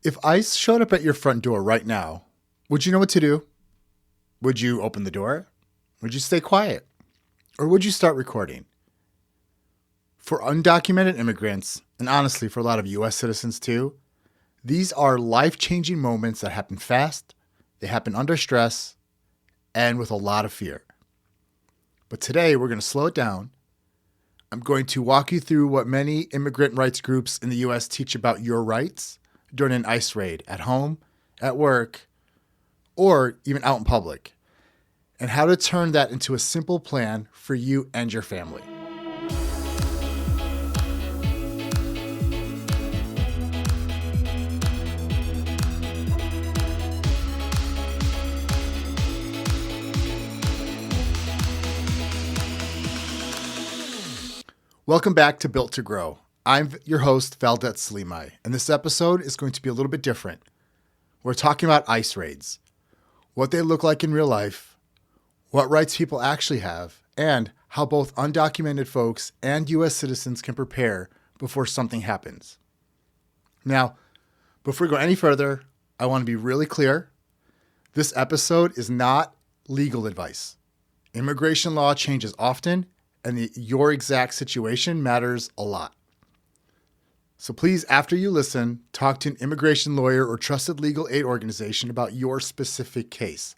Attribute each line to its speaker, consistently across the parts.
Speaker 1: If ICE showed up at your front door right now, would you know what to do? Would you open the door? Would you stay quiet? Or would you start recording? For undocumented immigrants, and honestly for a lot of US citizens too, these are life-changing moments that happen fast, they happen under stress, and with a lot of fear. But today we're going to slow it down. I'm going to walk you through what many immigrant rights groups in the US teach about your rights during an ICE raid at home, at work, or even out in public, and how to turn that into a simple plan for you and your family. Welcome back to Built to Grow. I'm your host, Valdet Slimai, and this episode is going to be a little bit different. We're talking about ICE raids, what they look like in real life, what rights people actually have, and how both undocumented folks and U.S. citizens can prepare before something happens. Now, before we go any further, I want to be really clear. This episode is not legal advice. Immigration law changes often, and your exact situation matters a lot. So please, after you listen, talk to an immigration lawyer or trusted legal aid organization about your specific case.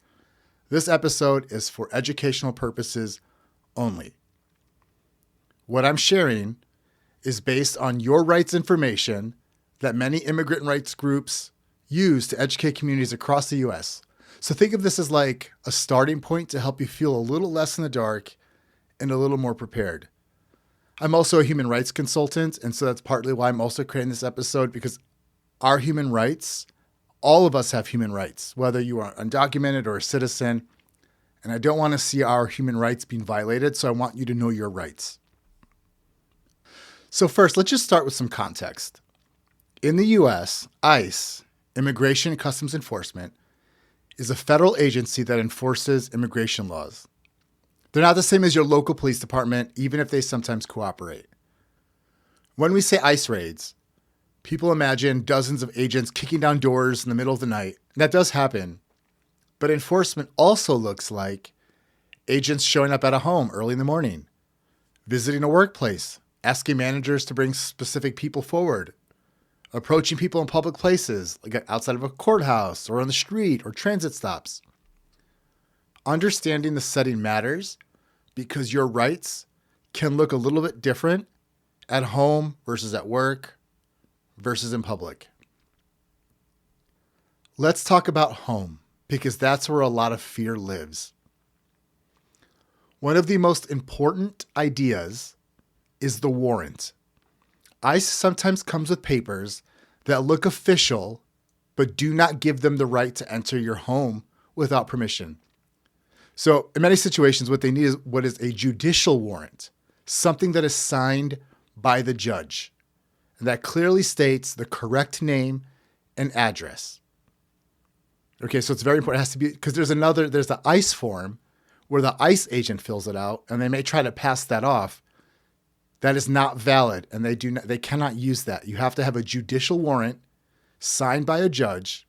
Speaker 1: This episode is for educational purposes only. What I'm sharing is based on your rights information that many immigrant rights groups use to educate communities across the U.S. So think of this as like a starting point to help you feel a little less in the dark and a little more prepared. I'm also a human rights consultant, and so that's partly why I'm also creating this episode, because our human rights, all of us have human rights, whether you are undocumented or a citizen, and I don't want to see our human rights being violated, so I want you to know your rights. So first, let's just start with some context. In the U.S., ICE, Immigration and Customs Enforcement, is a federal agency that enforces immigration laws. They're not the same as your local police department, even if they sometimes cooperate. When we say ICE raids, people imagine dozens of agents kicking down doors in the middle of the night. And that does happen. But enforcement also looks like agents showing up at a home early in the morning, visiting a workplace, asking managers to bring specific people forward, approaching people in public places, like outside of a courthouse or on the street or transit stops. Understanding the setting matters because your rights can look a little bit different at home versus at work versus in public. Let's talk about home because that's where a lot of fear lives. One of the most important ideas is the warrant. ICE sometimes comes with papers that look official but do not give them the right to enter your home without permission. So in many situations, what they need is what is a judicial warrant, something that is signed by the judge, and that clearly states the correct name and address. Okay, so it's very important. It has to be, because there's the ICE form where the ICE agent fills it out, and they may try to pass that off. That is not valid, and they cannot use that. You have to have a judicial warrant signed by a judge,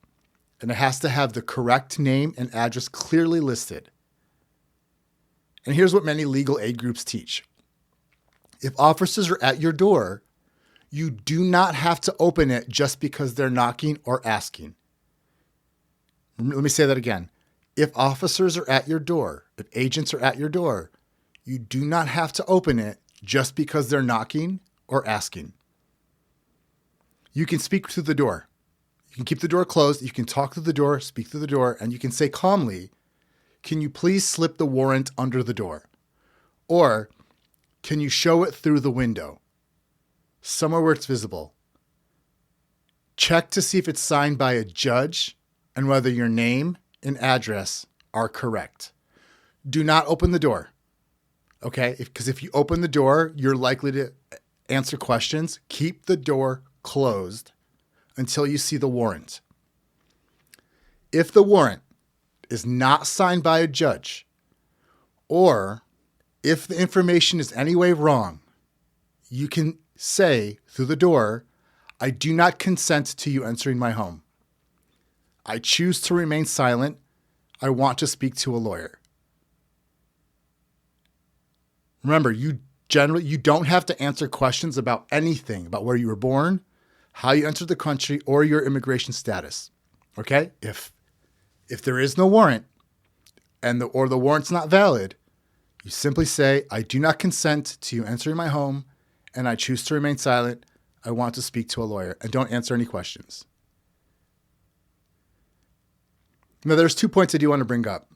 Speaker 1: and it has to have the correct name and address clearly listed. And here's what many legal aid groups teach. If officers are at your door, you do not have to open it just because they're knocking or asking. Let me say that again. If officers are at your door, if agents are at your door, you do not have to open it just because they're knocking or asking. You can speak through the door. You can keep the door closed. You can talk through the door, speak through the door, and you can say calmly, "Can you please slip the warrant under the door?" Or, "Can you show it through the window?" Somewhere where it's visible. Check to see if it's signed by a judge and whether your name and address are correct. Do not open the door, okay? Because if you open the door, you're likely to answer questions. Keep the door closed until you see the warrant. If the warrant is not signed by a judge, or if the information is any way wrong, you can say through the door, "I do not consent to you entering my home." I choose to remain silent. I want to speak to a lawyer. Remember, you don't have to answer questions about anything, about where you were born, how you entered the country, or your immigration status. Okay? If there is no warrant or the warrant's not valid, you simply say, I do not consent to you entering my home, and I choose to remain silent. I want to speak to a lawyer, and don't answer any questions. Now, there's 2 points I do want to bring up.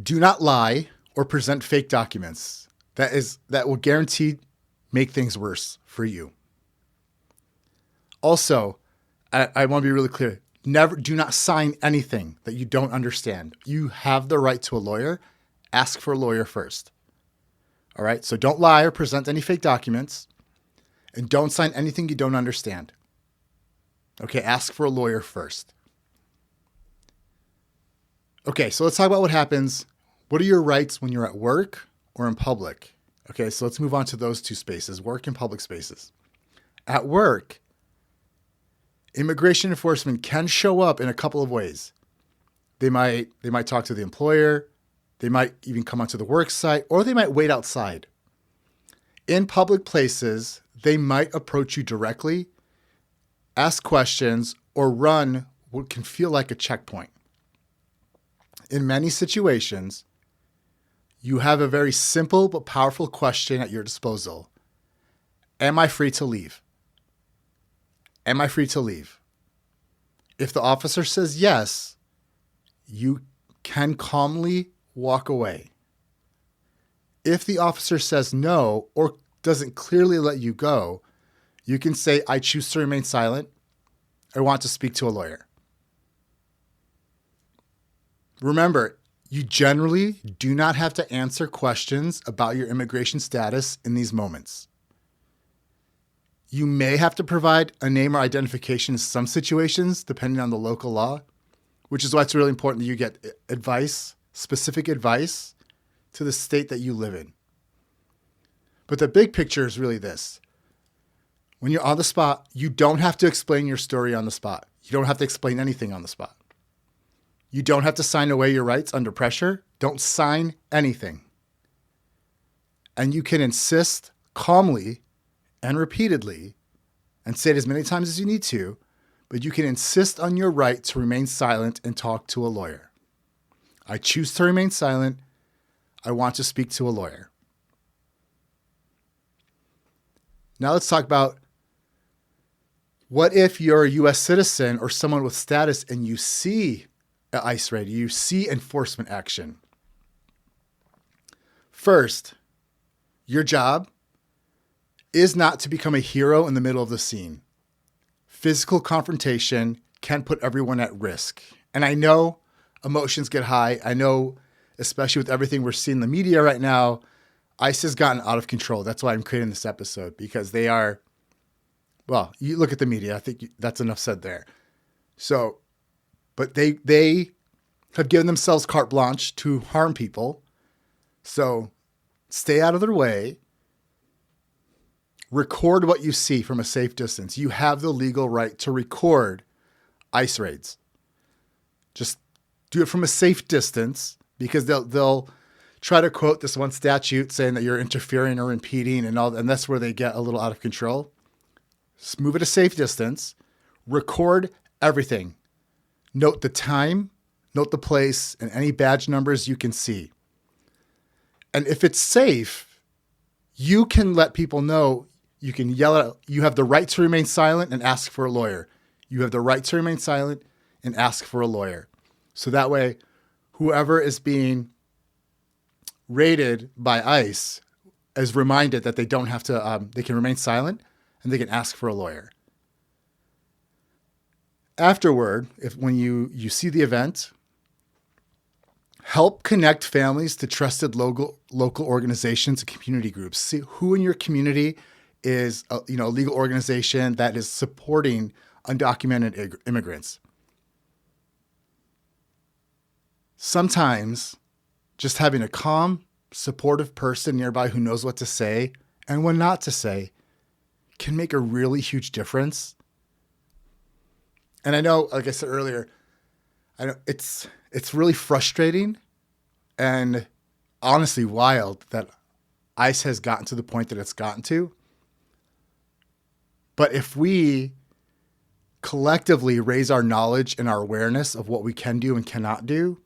Speaker 1: Do not lie or present fake documents. That will guarantee make things worse for you. Also, I want to be really clear. Do not sign anything that you don't understand. You have the right to a lawyer. Ask for a lawyer first. All right? So don't lie or present any fake documents, and don't sign anything you don't understand. Okay? Ask for a lawyer first. Okay, so let's talk about what happens. What are your rights when you're at work or in public? Okay, so let's move on to those two spaces, work and public spaces. At work, immigration enforcement can show up in a couple of ways. They might talk to the employer, they might even come onto the work site, or they might wait outside. In public places, they might approach you directly, ask questions, or run what can feel like a checkpoint. In many situations, you have a very simple but powerful question at your disposal. Am I free to leave? Am I free to leave? If the officer says yes, you can calmly walk away. If the officer says no or doesn't clearly let you go, you can say, I choose to remain silent. I want to speak to a lawyer. Remember, you generally do not have to answer questions about your immigration status in these moments. You may have to provide a name or identification in some situations, depending on the local law, which is why it's really important that you get advice, specific advice to the state that you live in. But the big picture is really this. When you're on the spot, you don't have to explain your story on the spot. You don't have to explain anything on the spot. You don't have to sign away your rights under pressure. Don't sign anything. And you can insist calmly and repeatedly, and say it as many times as you need to, but you can insist on your right to remain silent and talk to a lawyer. I choose to remain silent. I want to speak to a lawyer. Now let's talk about what if you're a U.S. citizen or someone with status and you see an ICE raid, you see enforcement action. First, your job is not to become a hero in the middle of the scene. Physical confrontation can put everyone at risk. And I know emotions get high. I know, especially with everything we're seeing in the media right now, ICE has gotten out of control. That's why I'm creating this episode, because they are, well, you look at the media. I think that's enough said there. So, but they have given themselves carte blanche to harm people. So stay out of their way. Record what you see from a safe distance. You have the legal right to record ICE raids. Just do it from a safe distance, because they'll try to quote this one statute saying that you're interfering or impeding and all, and that's where they get a little out of control. Just move at a safe distance. Record everything. Note the time, note the place, and any badge numbers you can see. And if it's safe, you can let people know. You can yell out, you have the right to remain silent and ask for a lawyer. You have the right to remain silent and ask for a lawyer. So that way, whoever is being raided by ICE is reminded that they don't have to, they can remain silent and they can ask for a lawyer. Afterward, when you see the event, help connect families to trusted local organizations and community groups. See who in your community is a legal organization that is supporting undocumented immigrants. Sometimes just having a calm, supportive person nearby who knows what to say and what not to say can make a really huge difference And I know, like I said earlier, I know it's really frustrating and honestly wild that ICE has gotten to the point that it's gotten to. But if we collectively raise our knowledge and our awareness of what we can do and cannot do,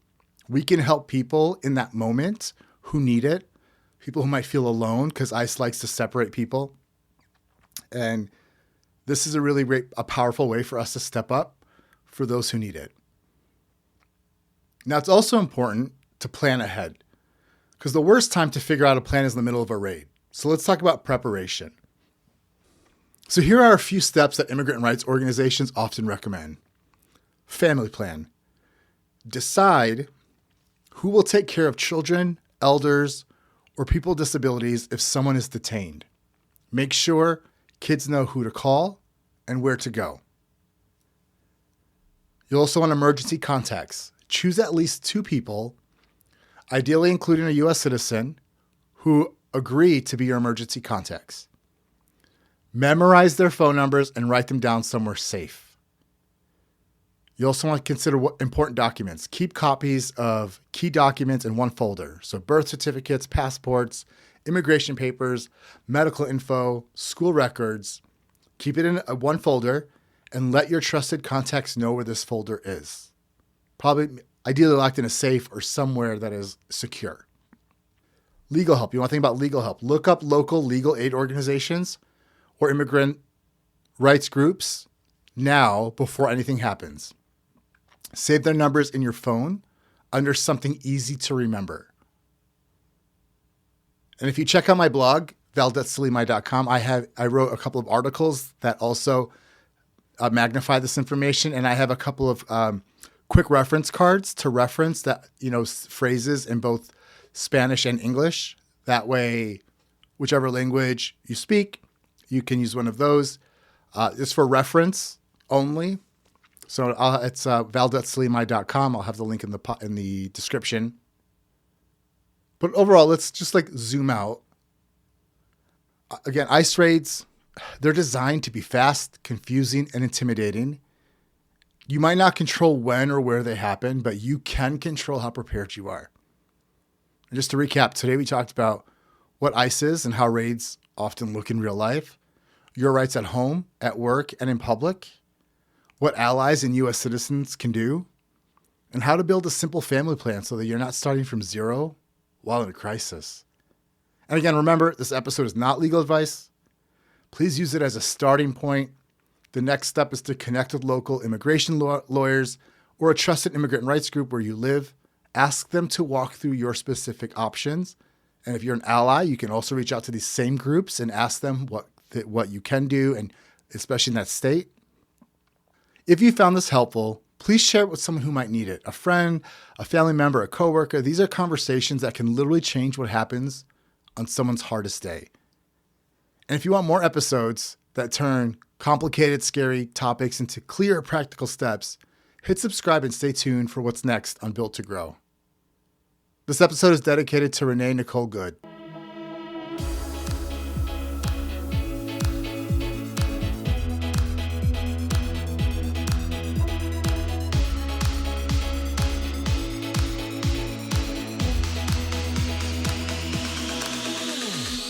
Speaker 1: we can help people in that moment who need it, people who might feel alone because ICE likes to separate people. And this is a powerful way for us to step up for those who need it. Now, it's also important to plan ahead because the worst time to figure out a plan is in the middle of a raid. So let's talk about preparation. So here are a few steps that immigrant rights organizations often recommend. Family plan. Decide who will take care of children, elders, or people with disabilities if someone is detained. Make sure kids know who to call and where to go. You'll also want emergency contacts. Choose at least 2 people, ideally including a U.S. citizen, who agree to be your emergency contacts. Memorize their phone numbers and write them down somewhere safe. You also want to consider what important documents. Keep copies of key documents in one folder. So birth certificates, passports, immigration papers, medical info, school records. Keep it in one folder and let your trusted contacts know where this folder is. Probably ideally locked in a safe or somewhere that is secure. Legal help. You want to think about legal help. Look up local legal aid organizations or immigrant rights groups now before anything happens. Save their numbers in your phone under something easy to remember. And if you check out my blog, valdetsalimai.com, I wrote a couple of articles that also magnify this information, and I have a couple of quick reference cards to reference that, phrases in both Spanish and English. That way, whichever language you speak, you can use one of those. It's for reference only. So it's valdetsalimai.com. I'll have the link in the description. But overall, let's just zoom out. Again, ICE raids, they're designed to be fast, confusing, and intimidating. You might not control when or where they happen, but you can control how prepared you are. And just to recap, today we talked about what ICE is and how raids often look in real life, your rights at home, at work, and in public, what allies and U.S. citizens can do, and how to build a simple family plan so that you're not starting from zero while in a crisis. And again, remember, this episode is not legal advice. Please use it as a starting point. The next step is to connect with local immigration lawyers or a trusted immigrant rights group where you live. Ask them to walk through your specific options. And if you're an ally, you can also reach out to these same groups and ask them what you can do, and especially in that state. If you found this helpful, please share it with someone who might need it. A friend, a family member, a coworker. These are conversations that can literally change what happens on someone's hardest day. And if you want more episodes that turn complicated, scary topics into clear, practical steps, hit subscribe and stay tuned for what's next on Built to Grow. This episode is dedicated to Renee Nicole Good.